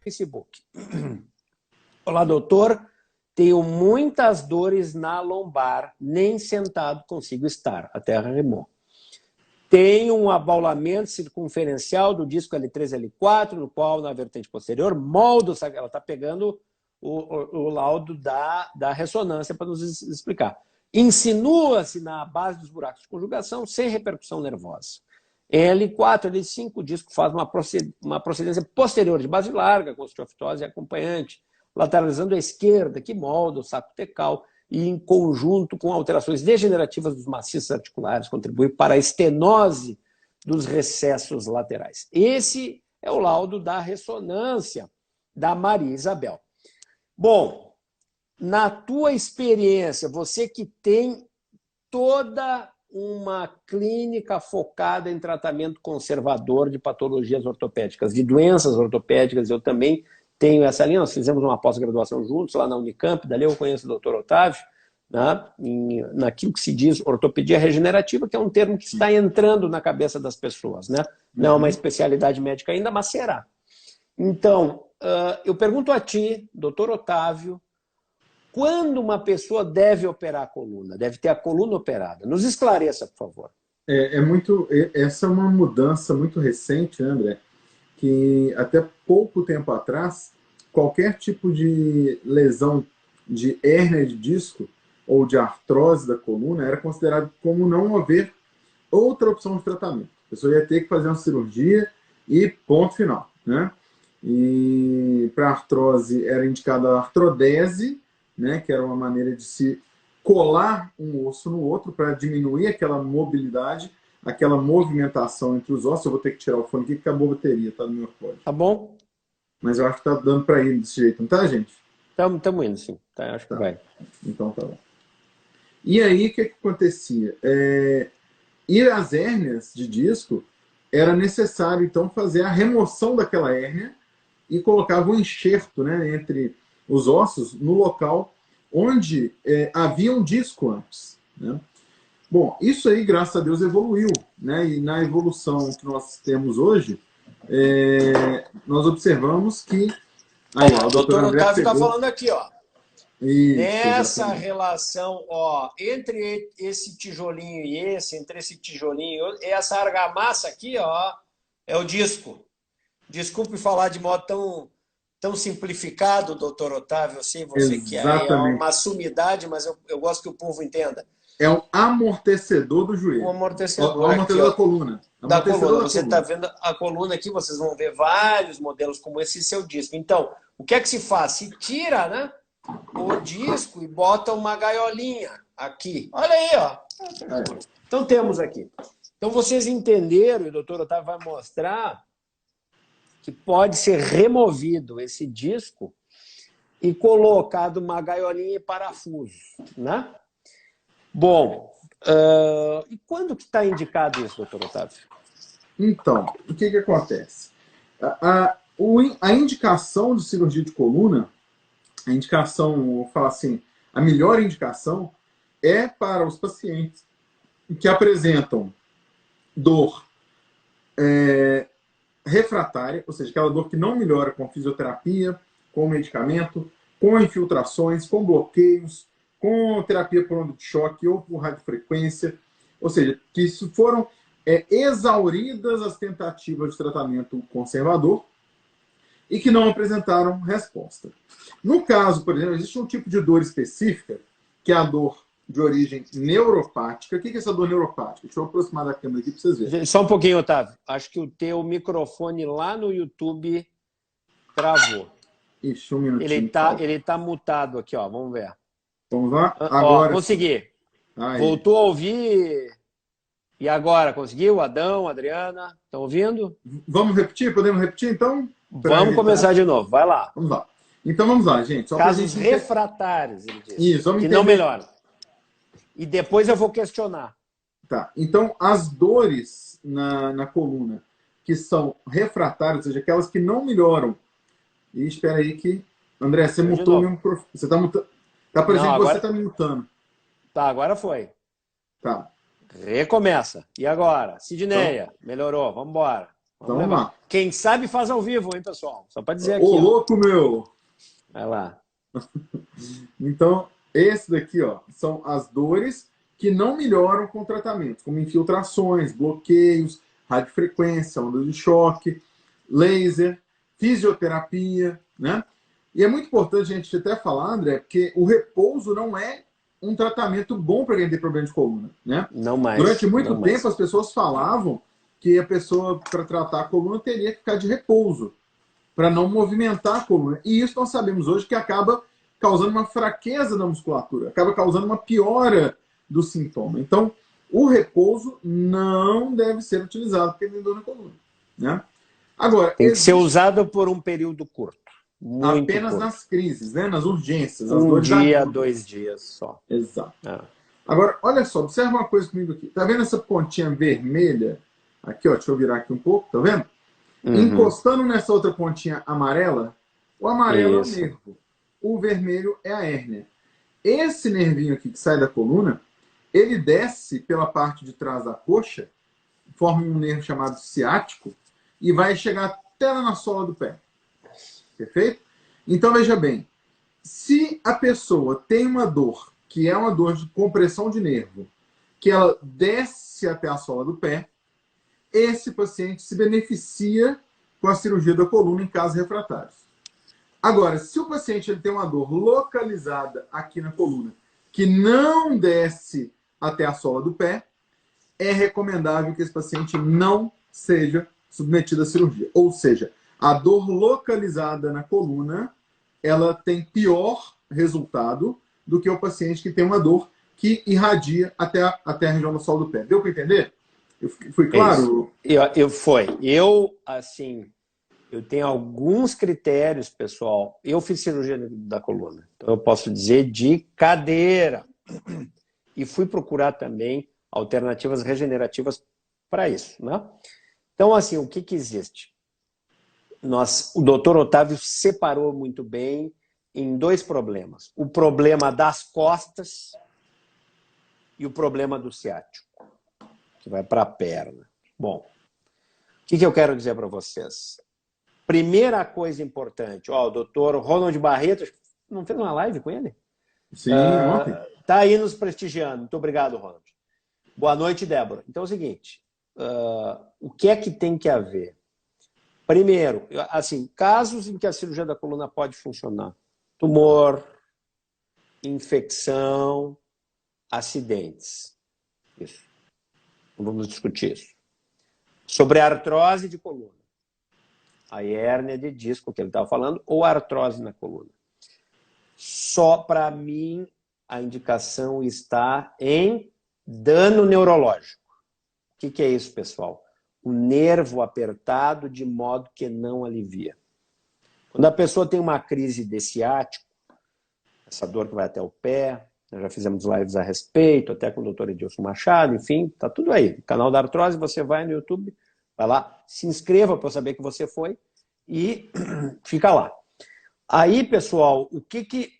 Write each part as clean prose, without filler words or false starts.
Facebook. Olá, doutor. Tenho muitas dores na lombar, nem sentado consigo estar. A terra remou. Tenho um abaulamento circunferencial do disco L3, L4, no qual, na vertente posterior, moldo... Ela está pegando o laudo da ressonância para nos explicar. Insinua-se na base dos buracos de conjugação, sem repercussão nervosa. L4, L5, o disco faz uma procedência posterior de base larga, com osteoftose acompanhante, lateralizando à esquerda, que molda o saco tecal e, em conjunto com alterações degenerativas dos maciços articulares, contribui para a estenose dos recessos laterais. Esse é o laudo da ressonância da Maria Isabel. Bom, na tua experiência, você que tem toda uma clínica focada em tratamento conservador de patologias ortopédicas, de doenças ortopédicas, eu também tenho essa linha. Nós fizemos uma pós-graduação juntos lá na Unicamp, dali eu conheço o Dr. Otávio, né, naquilo que se diz ortopedia regenerativa, que é um termo que está entrando na cabeça das pessoas, né? Não é uma especialidade médica ainda, mas será. Então, eu pergunto a ti, Dr. Otávio, quando uma pessoa deve operar a coluna? Deve ter a coluna operada? Nos esclareça, por favor. Essa é uma mudança muito recente, né, André? Que até pouco tempo atrás, qualquer tipo de lesão de hérnia de disco ou de artrose da coluna era considerado como não haver outra opção de tratamento. A pessoa ia ter que fazer uma cirurgia e ponto final, né? E para artrose era indicada a artrodese, né, que era uma maneira de se colar um osso no outro para diminuir aquela mobilidade, aquela movimentação entre os ossos. Eu vou ter que tirar o fone aqui, porque acabou a bateria, tá no meu código. Tá bom? Mas eu acho que tá dando para ir desse jeito, não tá, gente? Estamos indo, sim. Tá, acho que vai. Então tá bom. E aí, o que acontecia? Ir às hérnias de disco, era necessário, então, fazer a remoção daquela hérnia e colocava um enxerto, né, entre os ossos no local onde havia um disco antes, né? Bom, isso aí, graças a Deus, evoluiu, né? E na evolução que nós temos hoje, nós observamos que... Aí, ó, o doutor Otávio está falando aqui, ó. Isso, nessa exatamente. relação, ó, entre esse tijolinho e entre esse tijolinho e essa argamassa aqui, ó, é o disco. Desculpe falar de modo tão simplificado, doutor Otávio, eu sei você que é uma sumidade, mas eu gosto que o povo entenda. É o amortecedor do joelho. O amortecedor, o amortecedor aqui, da coluna. Da coluna. Você está vendo a coluna aqui, vocês vão ver vários modelos como esse seu disco. Então, o que é que se faz? Se tira, né, o disco e bota uma gaiolinha aqui. Olha aí, ó. Então temos aqui. Então vocês entenderam, e o doutor Otávio vai mostrar que pode ser removido esse disco e colocado uma gaiolinha e parafuso, né? Bom, e quando que está indicado isso, doutor Otávio? Então, o que acontece? A indicação de cirurgia de coluna, a indicação, vou falar assim, a melhor indicação é para os pacientes que apresentam dor refratária, ou seja, aquela dor que não melhora com fisioterapia, com medicamento, com infiltrações, com bloqueios, com terapia por onda de choque ou por radiofrequência, ou seja, que foram exauridas as tentativas de tratamento conservador e que não apresentaram resposta. No caso, por exemplo, existe um tipo de dor específica, que é a dor de origem neuropática. O que é essa dor neuropática? Deixa eu aproximar da câmera aqui para vocês verem. Só um pouquinho, Otávio. Acho que o teu microfone lá no YouTube travou. Ixi, um minutinho. Ele tá mutado aqui, ó. Vamos ver. Vamos lá? Agora. Consegui. Voltou a ouvir. E agora? Conseguiu? Adão, Adriana? Estão ouvindo? Vamos repetir? Podemos repetir, então? Vamos começar de novo. Vai lá. Vamos lá. Então, vamos lá, gente. Só casos refratários, ele disse. Isso, vamos que entender. Não melhoram. E depois eu vou questionar. Tá. Então, as dores na coluna que são refratárias, ou seja, aquelas que não melhoram. E espera aí que... André, você mutou meu microfone. Você está mutando. Tá parecendo que você está me mutando. Tá, agora foi. Tá. Recomeça. E agora? Sidneia, melhorou. Vamos embora. Então vamos lá. Quem sabe faz ao vivo, hein, pessoal? Só para dizer aqui. Ô, louco, meu! Vai lá. Então, esse daqui, ó, são as dores que não melhoram com o tratamento, como infiltrações, bloqueios, radiofrequência, ondas de choque, laser, fisioterapia, né? E é muito importante a gente até falar, André, porque o repouso não é um tratamento bom para quem tem problema de coluna, né? Não mais. Durante muito não tempo mais. as pessoas falavam que a pessoa, para tratar a coluna, teria que ficar de repouso, para não movimentar a coluna. E isso nós sabemos hoje que acaba causando uma fraqueza da musculatura, acaba causando uma piora do sintoma. Então, o repouso não deve ser utilizado porque tem dor na coluna, né? Agora, tem que ser usado por um período curto. Muito apenas curto. nas crises, né? Nas urgências. As Um dores dia, agudas. 2 dias só. Exato. Agora, olha só, observa uma coisa comigo aqui. Tá vendo essa pontinha vermelha? Aqui, ó, deixa eu virar aqui um pouco, tá vendo? Encostando nessa outra pontinha amarela, o amarelo Isso. é o nervo, o vermelho é a hérnia. Esse nervinho aqui que sai da coluna, ele desce pela parte de trás da coxa, forma um nervo chamado ciático, e vai chegar até lá na sola do pé. Perfeito? Então, veja bem, se a pessoa tem uma dor, que é uma dor de compressão de nervo, que ela desce até a sola do pé, esse paciente se beneficia com a cirurgia da coluna em casos refratários. Agora, se o paciente ele tem uma dor localizada aqui na coluna, que não desce até a sola do pé, é recomendável que esse paciente não seja submetido à cirurgia. Ou seja, a dor localizada na coluna, ela tem pior resultado do que o paciente que tem uma dor que irradia até a região da sola do pé. Deu para entender? Fui claro? Eu tenho alguns critérios, pessoal. Eu fiz cirurgia da coluna, então eu posso dizer de cadeira. E fui procurar também alternativas regenerativas para isso, né? Então, assim, o que existe? O doutor Otávio separou muito bem em 2 problemas. O problema das costas e o problema do ciático, que vai para a perna. Bom, o que eu quero dizer para vocês? Primeira coisa importante, o doutor Ronald Barreto, não fez uma live com ele? Sim, ontem. Está aí nos prestigiando. Muito obrigado, Ronald. Boa noite, Débora. Então é o seguinte, o que é que tem que haver? Primeiro, assim, casos em que a cirurgia da coluna pode funcionar. Tumor, infecção, acidentes. Isso. Vamos discutir isso. Sobre a artrose de coluna. A hérnia de disco que ele estava falando, ou a artrose na coluna. Só para mim, a indicação está em dano neurológico. O que é isso, pessoal? O nervo apertado de modo que não alivia. Quando a pessoa tem uma crise de ciático, essa dor que vai até o pé, nós já fizemos lives a respeito, até com o doutor Edilson Machado, enfim, tá tudo aí. O canal da artrose, você vai no YouTube, vai lá, se inscreva para eu saber que você foi e fica lá. Aí, pessoal, o que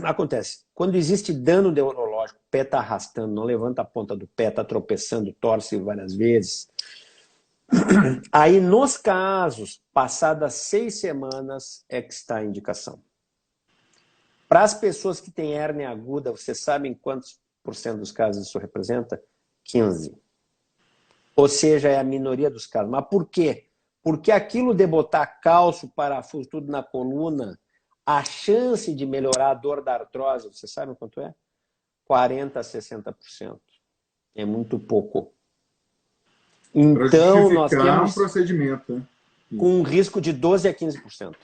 acontece? Quando existe dano neurológico, o pé está arrastando, não levanta a ponta do pé, está tropeçando, torce várias vezes. Aí, nos casos, passadas 6 semanas, é que está a indicação. Para as pessoas que têm hérnia aguda, vocês sabem quantos % dos casos isso representa? 15%. Ou seja, é a minoria dos casos. Mas por quê? Porque aquilo de botar calço, parafuso, tudo na coluna, a chance de melhorar a dor da artrose, vocês sabem quanto é? 40% a 60%. É muito pouco. Então, nós temos um procedimento, né? Com um risco de 12% a 15%.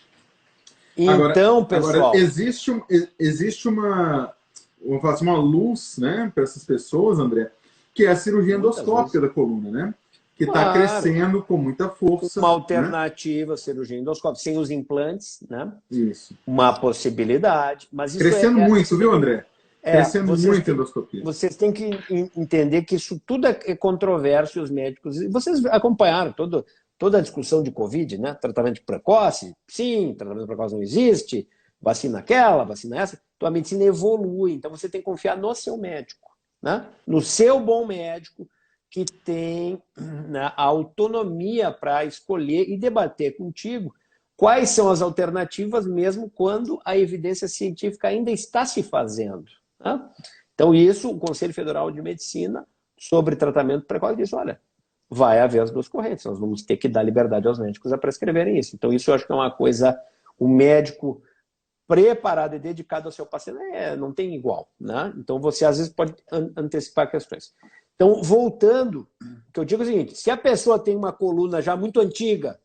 Então, pessoal... Agora, existe uma luz, né, para essas pessoas, André, que é a cirurgia endoscópica da coluna, né? Que está crescendo com muita força. Uma alternativa, né? Cirurgia endoscópica, sem os implantes, né? Isso. Uma possibilidade. Mas isso crescendo muito, viu, André? Crescendo muito a endoscopia. Vocês têm que entender que isso tudo é controverso, os médicos. E vocês acompanharam toda a discussão de Covid, né? Tratamento precoce, sim, tratamento precoce não existe, vacina aquela, vacina essa. Então a medicina evolui, então você tem que confiar no seu médico, né? No seu bom médico, que tem, né, a autonomia para escolher e debater contigo quais são as alternativas, mesmo quando a evidência científica ainda está se fazendo. Né? Então, isso, o Conselho Federal de Medicina, sobre tratamento precoce, diz, olha, vai haver as duas correntes, nós vamos ter que dar liberdade aos médicos a prescreverem isso. Então, isso eu acho que é uma coisa, o médico preparado e dedicado ao seu paciente, não tem igual. Né? Então, você às vezes pode antecipar questões. Então, voltando, o que eu digo é o seguinte, se a pessoa tem uma coluna já muito antiga,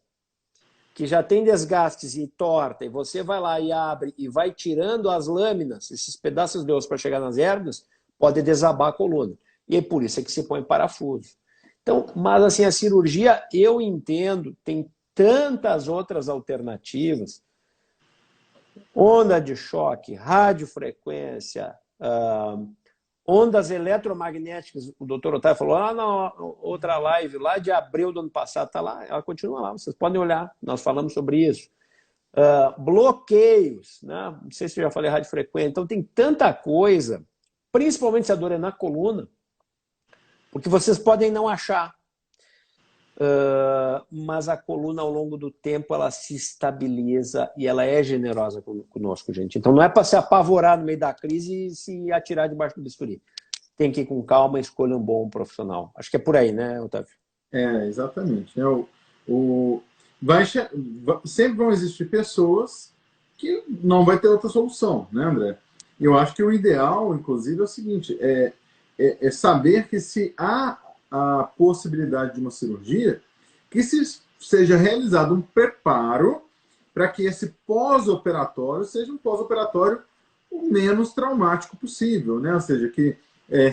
que já tem desgastes e torta, e você vai lá e abre e vai tirando as lâminas, esses pedaços de osso para chegar nas hérnias, pode desabar a coluna. E é por isso que se põe parafuso. Então, mas assim, a cirurgia, eu entendo, tem tantas outras alternativas, onda de choque, radiofrequência, ondas eletromagnéticas, o doutor Otávio falou lá na outra live, lá de abril do ano passado, está lá, ela continua lá, vocês podem olhar, nós falamos sobre isso. Bloqueios, né? Não sei se eu já falei radiofrequência, então tem tanta coisa, principalmente se a dor é na coluna, porque vocês podem não achar, mas a coluna ao longo do tempo ela se estabiliza e ela é generosa conosco, gente. Então não é para se apavorar no meio da crise e se atirar debaixo do bisturi. Tem que ir com calma e escolher um bom profissional. Acho que é por aí, né, Otávio? Exatamente. Sempre vão existir pessoas que não vai ter outra solução, né, André? Eu acho que o ideal, inclusive, é o seguinte, é saber que se há a possibilidade de uma cirurgia, que seja realizado um preparo para que esse pós-operatório seja um pós-operatório o menos traumático possível, né? Ou seja, que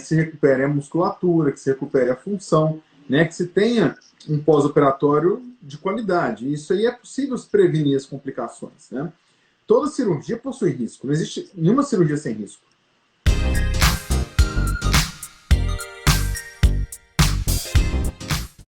se recupere a musculatura, que se recupere a função, né? Que se tenha um pós-operatório de qualidade. Isso aí é possível se prevenir as complicações, né? Toda cirurgia possui risco, não existe nenhuma cirurgia sem risco.